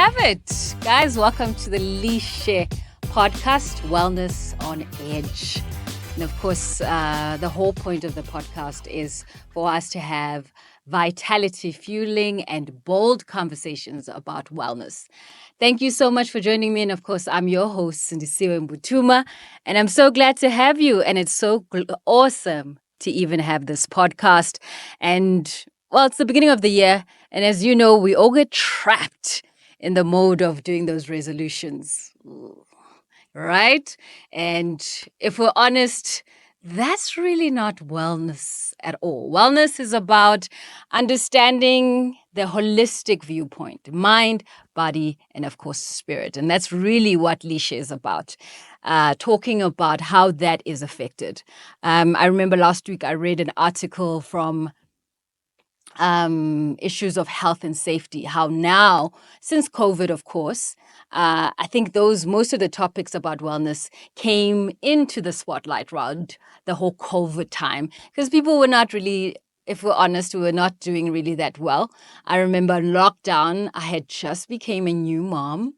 have it. Guys, welcome to the Lishe podcast, Wellness on Edge. And of course, the whole point of the podcast is for us to have vitality fueling and bold conversations about wellness. Thank you so much for joining me. And of course, I'm your host, Sindisiwe Mbutuma, and I'm so glad to have you. And it's so awesome to even have this podcast. And well, it's the beginning of the year. And as you know, we all get trapped in the mode of doing those resolutions, right? And if we're honest, that's really not wellness at all. Wellness is about understanding the holistic viewpoint, mind, body, and of course, spirit. And that's really what Lishe is about, talking about how that is affected. I remember last week I read an article from issues of health and safety, how now, since COVID, of course, I think most of the topics about wellness came into the spotlight around the whole COVID time, because people were not really, if we're honest, we were not doing really that well. I remember lockdown, I had just became a new mom.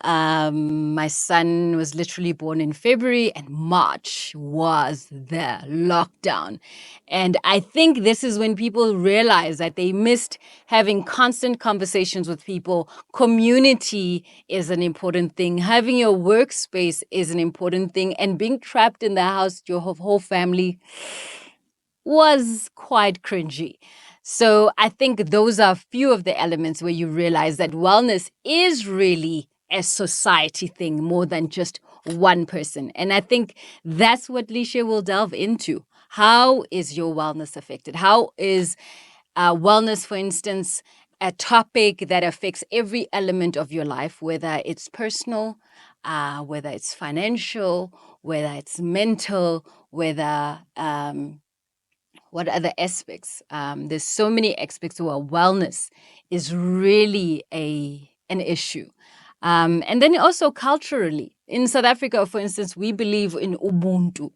My son was literally born in February, and March was the lockdown. And I think this is when people realize that they missed having constant conversations with people. Community is an important thing. Having your workspace is an important thing. And being trapped in the house, your whole family, was quite cringy. So I think those are a few of the elements where you realize that wellness is really a society thing more than just one person. And I think that's what Lishe will delve into. How is your wellness affected? How is wellness, for instance, a topic that affects every element of your life, whether it's personal, whether it's financial, whether it's mental, whether what other aspects? There's so many aspects where wellness is really an issue. And then also culturally, in South Africa, for instance, we believe in Ubuntu.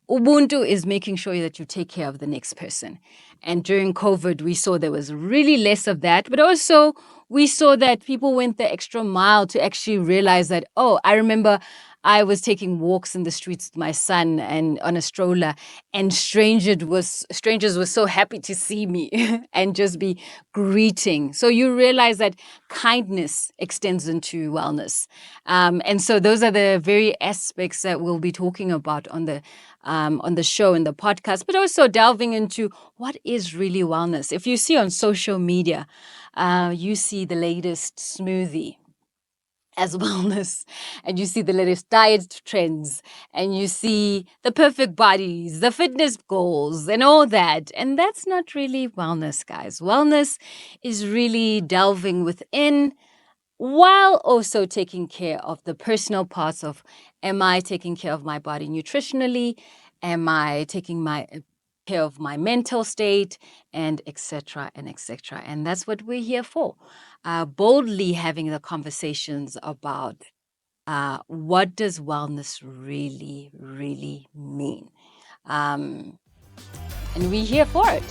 Ubuntu is making sure that you take care of the next person. And during COVID, we saw there was really less of that. But also, we saw that people went the extra mile to actually realize that, I remember I was taking walks in the streets with my son and on a stroller, and strangers were so happy to see me and just be greeting. So you realize that kindness extends into wellness. And so those are the very aspects that we'll be talking about on the show and the podcast, but also delving into what is really wellness. If you see on social media, you see the latest smoothie as wellness, and you see the latest diet trends, and you see the perfect bodies, the fitness goals, and all that. And that's not really wellness, guys. Wellness is really delving within while also taking care of the personal parts of, am I taking care of my body nutritionally? Am I taking care of my mental state, and etc. and etc. And that's what we're here for. Boldly having the conversations about what does wellness really, really mean. And we're here for it.